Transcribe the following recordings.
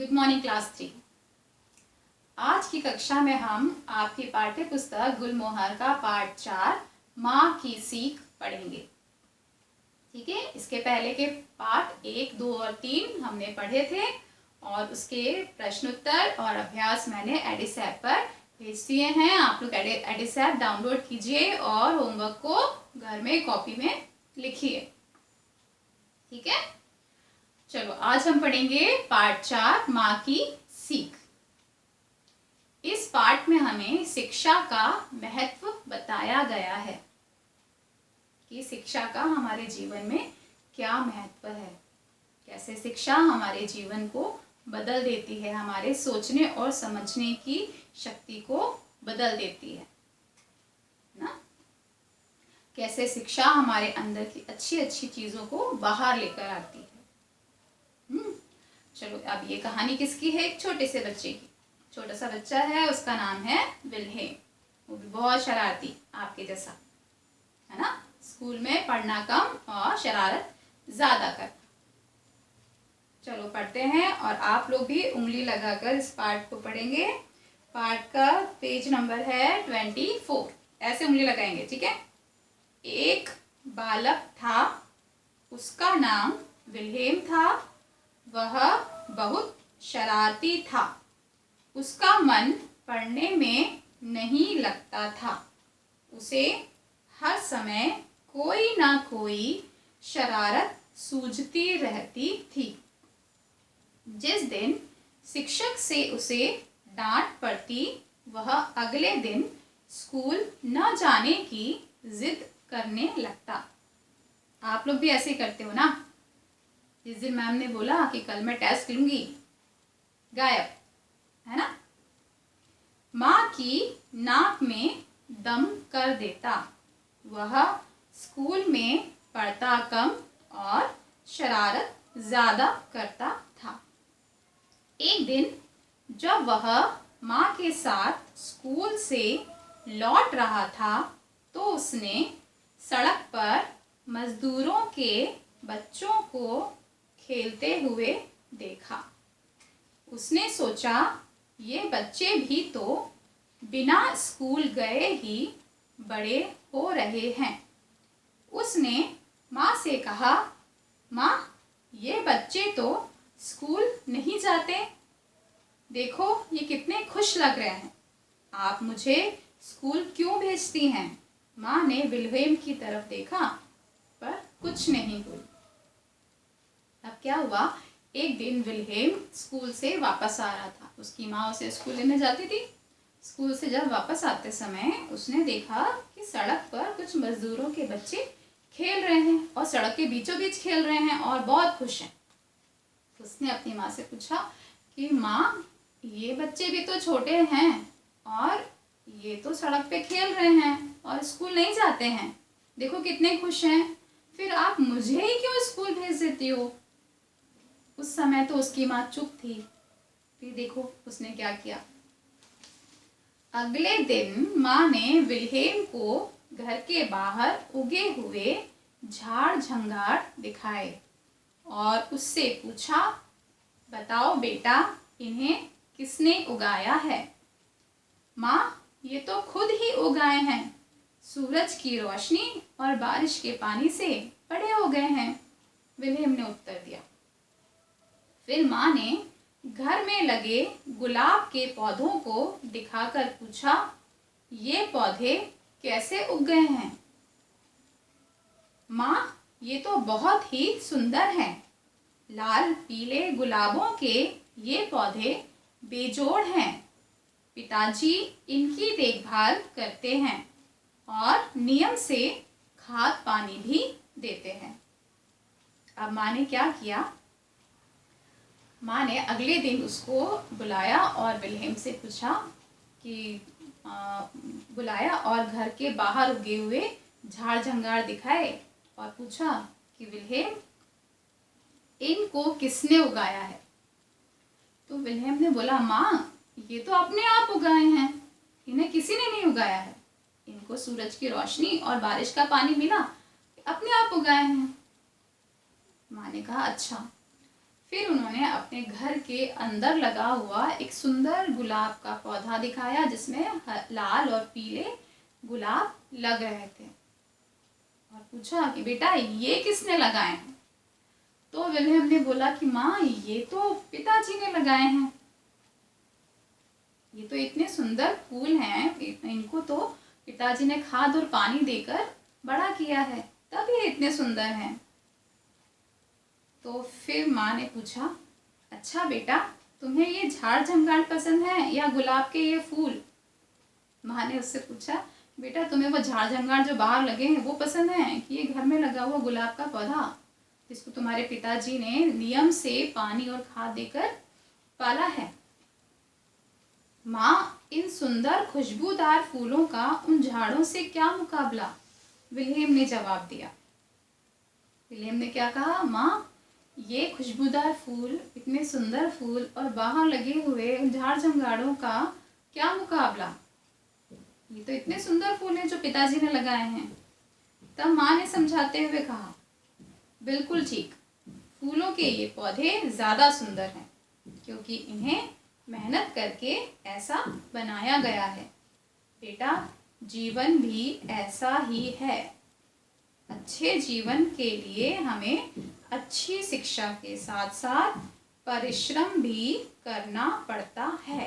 Good morning class 3। आज की कक्षा में हम आपकी पाठ्य पुस्तक गुलमोहर का पाठ 4 माँ की सीख पढ़ेंगे। ठीक है, इसके पहले के पाठ 1, 2 और 3 हमने पढ़े थे और उसके प्रश्नोत्तर और अभ्यास मैंने एडिस ऐप पर भेज दिए हैं। आप लोग एडिस ऐप डाउनलोड कीजिए और होमवर्क को घर में कॉपी में लिखिए। ठीक है, चलो आज हम पढ़ेंगे पाठ 4 माँ की सीख। इस पाठ में हमें शिक्षा का महत्व बताया गया है कि शिक्षा का हमारे जीवन में क्या महत्व है, कैसे शिक्षा हमारे जीवन को बदल देती है, हमारे सोचने और समझने की शक्ति को बदल देती है ना। कैसे शिक्षा हमारे अंदर की अच्छी अच्छी चीजों को बाहर लेकर आती है। चलो अब ये कहानी किसकी है? एक छोटे से बच्चे की। छोटा सा बच्चा है, उसका नाम है विल्हेम। वो भी बहुत शरारती, आपके जैसा है ना। स्कूल में पढ़ना कम और शरारत ज्यादा करता। चलो पढ़ते हैं और आप लोग भी उंगली लगाकर इस पाठ को पढ़ेंगे। पाठ का पेज नंबर है 24। ऐसे उंगली लगाएंगे, ठीक है। एक बालक था, उसका नाम विल्हेम था। वह बहुत शरारती था। उसका मन पढ़ने में नहीं लगता था। उसे हर समय कोई ना कोई शरारत सूझती रहती थी। जिस दिन शिक्षक से उसे डांट पड़ती, वह अगले दिन स्कूल न जाने की जिद करने लगता। आप लोग भी ऐसे ही करते हो ना। जिस दिन मैम ने बोला कि कल मैं टेस्ट लूंगी, गायब, है ना। माँ की नाक में दम कर देता। वह स्कूल में पढ़ता कम और शरारत ज्यादा करता था। एक दिन जब वह माँ के साथ स्कूल से लौट रहा था, तो उसने सड़क पर मजदूरों के बच्चों को खेलते हुए देखा। उसने सोचा, ये बच्चे भी तो बिना स्कूल गए ही बड़े हो रहे हैं। उसने माँ से कहा, माँ, ये बच्चे तो स्कूल नहीं जाते। देखो ये कितने खुश लग रहे हैं। आप मुझे स्कूल क्यों भेजती हैं? माँ ने विल्हेम की तरफ देखा पर कुछ नहीं बोली। अब क्या हुआ, एक दिन विल्हेम स्कूल से वापस आ रहा था। उसकी माँ उसे स्कूल लेने जाती थी। स्कूल से जब वापस आते समय उसने देखा कि सड़क पर कुछ मजदूरों के बच्चे खेल रहे हैं और सड़क के बीचों बीच खेल रहे हैं और बहुत खुश हैं। उसने अपनी माँ से पूछा कि माँ, ये बच्चे भी तो छोटे हैं और ये तो सड़क पे खेल रहे हैं और स्कूल नहीं जाते हैं, देखो कितने खुश हैं, फिर आप मुझे ही क्यों स्कूल भेज देती हो? उस समय तो उसकी माँ चुप थी। फिर देखो उसने क्या किया। अगले दिन माँ ने विल्हेम को घर के बाहर उगे हुए झाड़ झंगाड़ दिखाए और उससे पूछा, बताओ बेटा, इन्हें किसने उगाया है? माँ, ये तो खुद ही उगाए हैं। सूरज की रोशनी और बारिश के पानी से बड़े हो गए हैं, विल्हेम ने उत्तर दिया। फिर माँ ने घर में लगे गुलाब के पौधों को दिखाकर पूछा, ये पौधे कैसे उग गए हैं? माँ, ये तो बहुत ही सुंदर हैं। लाल पीले गुलाबों के ये पौधे बेजोड़ हैं। पिताजी इनकी देखभाल करते हैं और नियम से खाद पानी भी देते हैं। अब माँ ने क्या किया, माँ ने अगले दिन उसको बुलाया और विल्हेम से पूछा कि बुलाया और घर के बाहर उगे हुए झाड़ झंगाड़ दिखाए और पूछा कि विल्हेम, इनको किसने उगाया है? तो विल्हेम ने बोला, माँ, ये तो अपने आप उगाए हैं, इन्हें किसी ने नहीं उगाया है। इनको सूरज की रोशनी और बारिश का पानी मिला, अपने आप उगाए हैं। माँ ने कहा, अच्छा। फिर उन्होंने ने अपने घर के अंदर लगा हुआ एक सुंदर गुलाब का पौधा दिखाया जिसमें लाल और पीले गुलाब लग रहे थे और पूछा कि बेटा ये किसने लगाए हैं। तो विलियम ने बोला कि माँ ये तो पिताजी ने लगाए हैं, ये तो इतने सुंदर फूल हैं, इनको तो पिताजी ने खाद और पानी देकर बड़ा किया है, तब ये इतने सुंदर हैं। तो फिर माँ ने पूछा, अच्छा बेटा तुम्हें ये झाड़ झंगाड़ पसंद है या गुलाब के ये फूल। माँ ने उससे पूछा, बेटा तुम्हें वो झाड़ झंगाड़ जो बाहर लगे हैं वो पसंद है कि ये घर में लगा हुआ गुलाब का पौधा जिसको तुम्हारे पिताजी ने नियम से पानी और खाद देकर पाला है। माँ इन सुंदर खुशबूदार फूलों का उन झाड़ों से क्या मुकाबला। विलियम ने जवाब दिया। विलियम ने क्या कहा, माँ ये खुशबूदार फूल, इतने सुंदर फूल और बाहर लगे हुए उन झाड़ झंगाड़ों का क्या मुकाबला, ये तो इतने सुंदर फूल हैं जो पिताजी ने लगाए हैं। तब माँ ने समझाते हुए कहा, बिल्कुल ठीक, फूलों के ये पौधे ज़्यादा सुंदर हैं क्योंकि इन्हें मेहनत करके ऐसा बनाया गया है। बेटा जीवन भी ऐसा ही है, अच्छे जीवन के लिए हमें अच्छी शिक्षा के साथ साथ परिश्रम भी करना पड़ता है।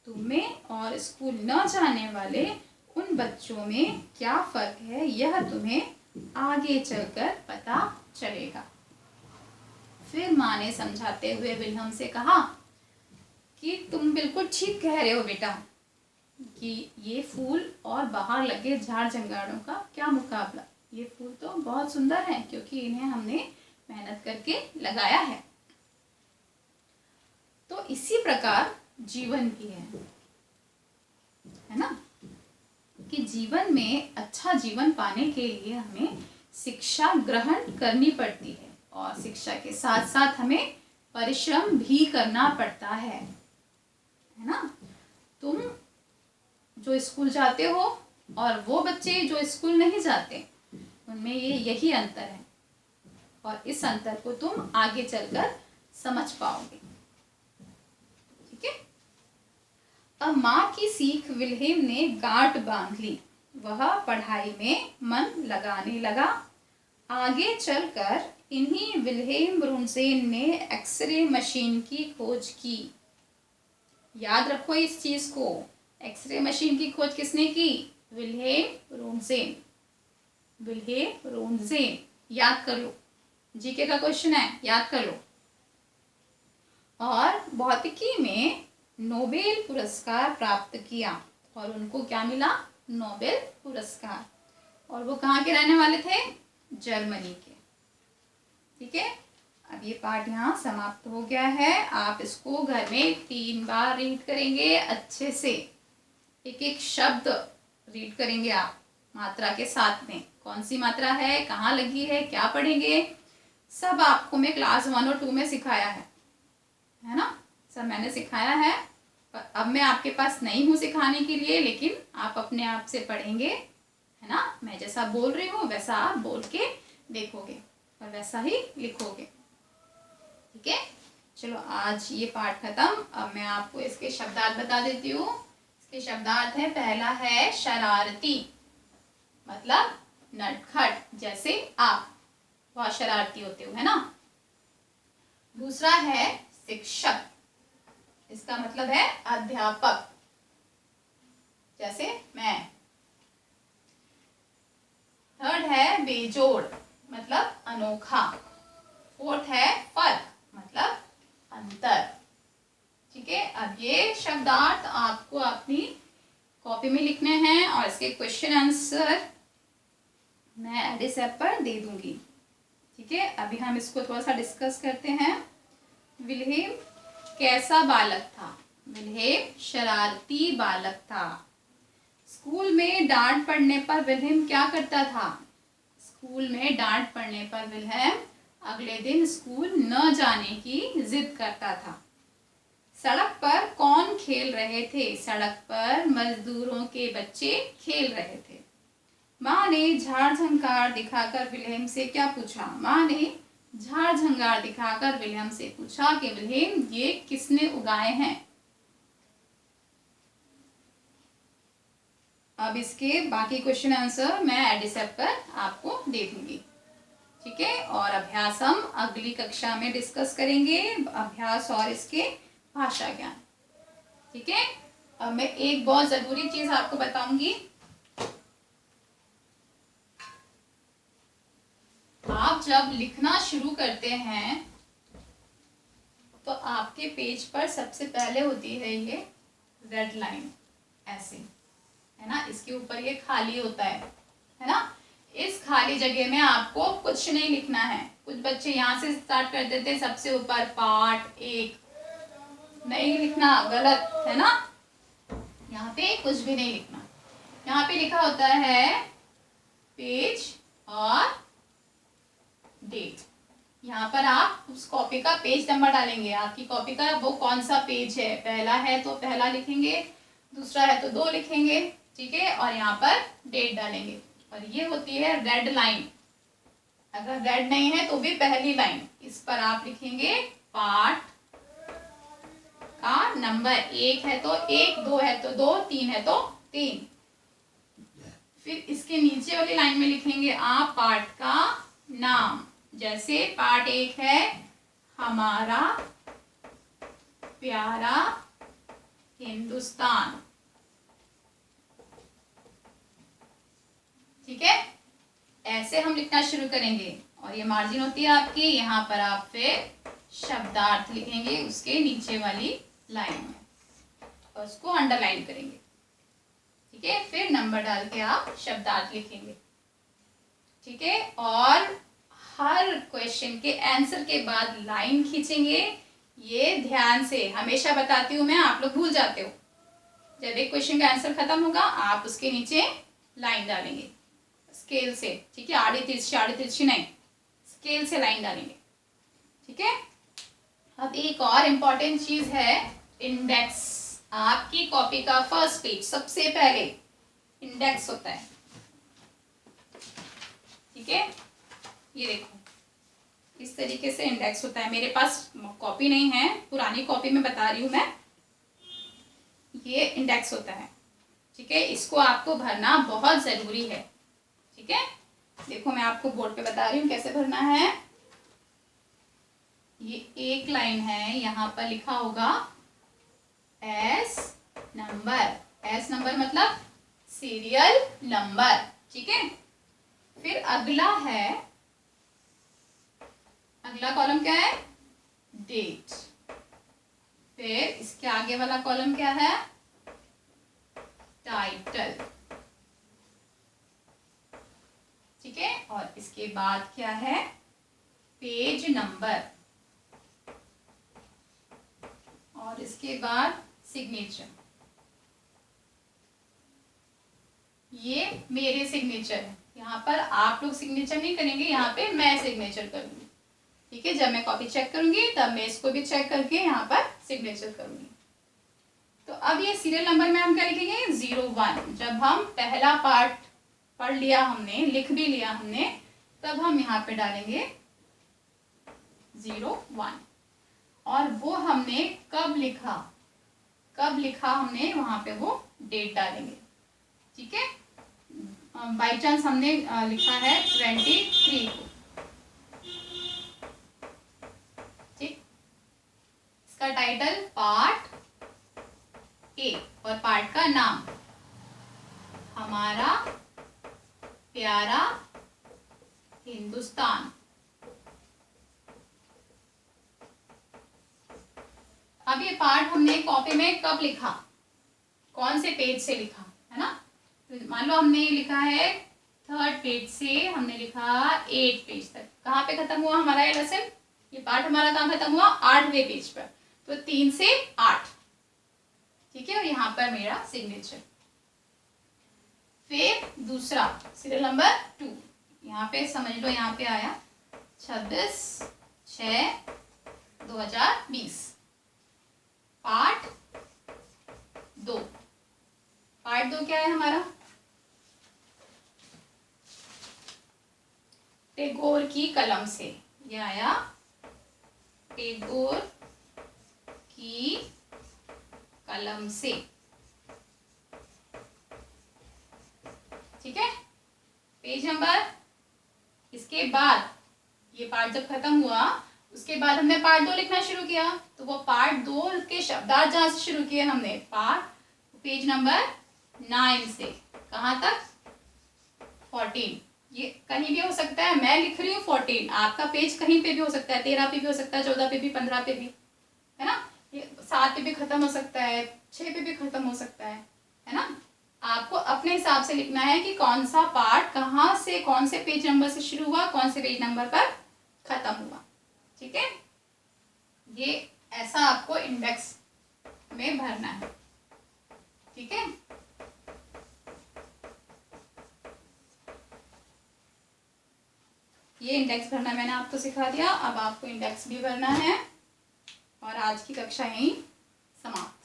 तुम्हें और स्कूल न जाने वाले उन बच्चों में क्या फर्क है यह तुम्हें आगे चलकर पता चलेगा। फिर माँ ने समझाते हुए विलियम से कहा कि तुम बिल्कुल ठीक कह रहे हो बेटा कि ये फूल और बाहर लगे झाड़ झंगाड़ों का क्या मुकाबला, ये फूल तो बहुत सुंदर हैं क्योंकि इन्हें हमने मेहनत करके लगाया है। तो इसी प्रकार जीवन भी है ना, कि जीवन में अच्छा जीवन पाने के लिए हमें शिक्षा ग्रहण करनी पड़ती है और शिक्षा के साथ साथ हमें परिश्रम भी करना पड़ता है ना। तुम जो स्कूल जाते हो और वो बच्चे जो स्कूल नहीं जाते, उनमें यही अंतर है और इस अंतर को तुम आगे चलकर समझ पाओगे। ठीक है। अब माँ की सीख विलियम ने गांठ बांध ली, वह पढ़ाई में मन लगाने लगा। आगे चलकर इन्हीं विल्हेम ब्रुनसेन ने एक्सरे मशीन की खोज की। याद रखो इस चीज को, एक्सरे मशीन की खोज किसने की? विल्हेम ब्रुनसेन। विल्हेम ब्रुनसेन याद कर लो, जीके का क्वेश्चन है, याद कर लो। और भौतिकी में नोबेल पुरस्कार प्राप्त किया और उनको क्या मिला? नोबेल पुरस्कार। और वो कहाँ के रहने वाले थे? जर्मनी के। ठीक है। अब ये पाठ यहाँ समाप्त हो गया है। आप इसको घर में 3 बार रीड करेंगे अच्छे से, एक एक शब्द रीड करेंगे आप मात्रा के साथ में। कौन सी मात्रा है, कहाँ लगी है, क्या पढ़ेंगे, सब आपको मैं क्लास 1 और 2 में सिखाया है ना, सब मैंने सिखाया है। अब मैं आपके पास नहीं हूँ सिखाने के लिए, लेकिन आप अपने आप से पढ़ेंगे, है ना। मैं जैसा बोल रही हूँ वैसा आप बोल के देखोगे और वैसा ही लिखोगे। ठीक है। चलो आज ये पाठ खत्म। अब मैं आपको इसके शब्दार्थ बता देती हूँ। इसके शब्दार्थ है, पहला है शरारती, मतलब नटखट, जैसे आप बहुत शरारती होते हो, है ना। दूसरा है शिक्षक, इसका मतलब है अध्यापक, जैसे मैं। थर्ड है बेजोड़, मतलब अनोखा। फोर्थ है फर्क, मतलब अंतर। ठीक है। अब ये शब्दार्थ आपको अपनी कॉपी में लिखने हैं और इसके क्वेश्चन आंसर मैं एडिस ऐप पर दे दूंगी। ठीक है। अभी हम इसको थोड़ा सा डिस्कस करते हैं। विल्हेम कैसा बालक था? विल्हेम शरारती बालक था। स्कूल में डांट पड़ने पर विल्हेम क्या करता था? स्कूल में डांट पड़ने पर विल्हेम अगले दिन स्कूल न जाने की जिद करता था। सड़क पर कौन खेल रहे थे? सड़क पर मजदूरों के बच्चे खेल रहे थे। माँ ने झाड़ झंकार दिखाकर विल्हेम से क्या पूछा? माँ ने झाड़ झंगार दिखाकर विलियम से पूछा कि विलियम, ये किसने उगाए हैं। अब इसके बाकी क्वेश्चन आंसर मैं एडिसेप पर आपको दे दूंगी, ठीक है। और अभ्यास हम अगली कक्षा में डिस्कस करेंगे, अभ्यास और इसके भाषा ज्ञान, ठीक है। अब मैं एक बहुत जरूरी चीज आपको बताऊंगी। आप जब लिखना शुरू करते हैं तो आपके पेज पर सबसे पहले होती है ये रेड लाइन, ऐसे, है ना। इसके ऊपर ये खाली होता है ना। इस खाली जगह में आपको कुछ नहीं लिखना है। कुछ बच्चे यहाँ से स्टार्ट कर देते हैं, सबसे ऊपर पार्ट 1, नहीं लिखना, गलत है ना। यहाँ पे कुछ भी नहीं लिखना। यहाँ पे लिखा होता है पेज और डेट। यहाँ पर आप उस कॉपी का पेज नंबर डालेंगे, आपकी कॉपी का वो कौन सा पेज है, पहला है तो पहला लिखेंगे, दूसरा है तो 2 लिखेंगे, ठीक है। और यहाँ पर डेट डालेंगे। और ये होती है रेड लाइन। अगर रेड नहीं है तो भी पहली लाइन, इस पर आप लिखेंगे पार्ट का नंबर, 1 है तो 1, 2 है तो 2, 3 है तो 3। फिर इसके नीचे वाली लाइन में लिखेंगे आप पार्ट का नाम। जैसे पार्ट 1 है हमारा प्यारा हिंदुस्तान, ठीक है। ऐसे हम लिखना शुरू करेंगे। और ये मार्जिन होती है आपकी, यहाँ पर आप फिर शब्दार्थ लिखेंगे उसके नीचे वाली लाइन में और उसको अंडरलाइन करेंगे, ठीक है। फिर नंबर डाल के आप शब्दार्थ लिखेंगे, ठीक है। और हर क्वेश्चन के आंसर के बाद लाइन खींचेंगे। ये ध्यान से हमेशा बताती हूँ मैं, आप लोग भूल जाते हो। जब एक क्वेश्चन का आंसर खत्म होगा आप उसके नीचे लाइन डालेंगे स्केल से, ठीक है। आड़ी तिरछी नहीं, स्केल से लाइन डालेंगे, ठीक है। अब एक और इम्पॉर्टेंट चीज है इंडेक्स। आपकी कॉपी का फर्स्ट पेज सबसे पहले इंडेक्स होता है, ठीक है। ये देखो इस तरीके से इंडेक्स होता है। मेरे पास कॉपी नहीं है, पुरानी कॉपी में बता रही हूं मैं। ये इंडेक्स होता है, ठीक है। इसको आपको भरना बहुत जरूरी है, ठीक है। देखो मैं आपको बोर्ड पे बता रही हूँ कैसे भरना है। ये एक लाइन है, यहाँ पर लिखा होगा एस नंबर मतलब सीरियल नंबर, ठीक है। फिर अगला कॉलम क्या है, डेट। फिर इसके आगे वाला कॉलम क्या है, टाइटल, ठीक है। और इसके बाद क्या है, पेज नंबर। और इसके बाद सिग्नेचर। ये मेरे सिग्नेचर है, यहाँ पर आप लोग सिग्नेचर नहीं करेंगे, यहाँ पे मैं सिग्नेचर करूंगी, ठीक है। जब मैं कॉपी चेक करूंगी तब मैं इसको भी चेक करके यहाँ पर सिग्नेचर करूंगी। तो अब ये सीरियल नंबर में हम क्या लिखेंगे, 01। जब हम पहला पार्ट पढ़ लिया हमने, लिख भी लिया हमने, तब हम यहाँ पे डालेंगे 01। और वो हमने कब लिखा हमने, वहां पे वो डेट डालेंगे, ठीक है। बाई चांस हमने लिखा है 23 को, ठीक। इसका टाइटल पार्ट ए और पार्ट का नाम हमारा प्यारा हिंदुस्तान। अब ये पार्ट हमने कॉपी में कब लिखा, कौन से पेज से लिखा, है ना। तो मान लो हमने लिखा है 3rd पेज से, हमने लिखा 8 पेज तक। कहाँ पे खत्म हुआ हमारा ये लेसन, ये पार्ट हमारा कहाँ खत्म हुआ, 8वें पेज पर। तो 3 से 8, ठीक है। और यहाँ पर मेरा सिग्नेचर। फिर दूसरा सीरियल नंबर 2, यहाँ पे समझ लो, यहाँ पे आया 26/6/2020, पार्ट 2। पार्ट 2 क्या है हमारा, टैगोर की कलम से। ये आया टैगोर की कलम से। ठीक है, पेज नंबर। इसके बाद ये पार्ट जब खत्म हुआ, उसके बाद हमने पार्ट 2 लिखना शुरू किया। तो वो पार्ट 2 के शब्दार्थ जहां से शुरू किए हमने, पेज नंबर 9 से कहाँ तक, 14। ये कहीं भी हो सकता है, मैं लिख रही हूँ 14, आपका पेज कहीं पे भी हो सकता है, 13 पे भी हो सकता है, 14 पे भी, 15 पे भी, है ना। ये 7 पे भी खत्म हो सकता है, 6 पे भी खत्म हो सकता है ना। आपको अपने हिसाब से लिखना है कि कौन सा पार्ट कहाँ से, कौन से पेज नंबर से शुरू हुआ, कौन से पेज नंबर पर खत्म हुआ। ठीक है, ये ऐसा आपको इंडेक्स में भरना है। ठीक है, ये इंडेक्स भरना मैंने आपको सिखा दिया। अब आपको इंडेक्स भी भरना है। और आज की कक्षा यहीं समाप्त।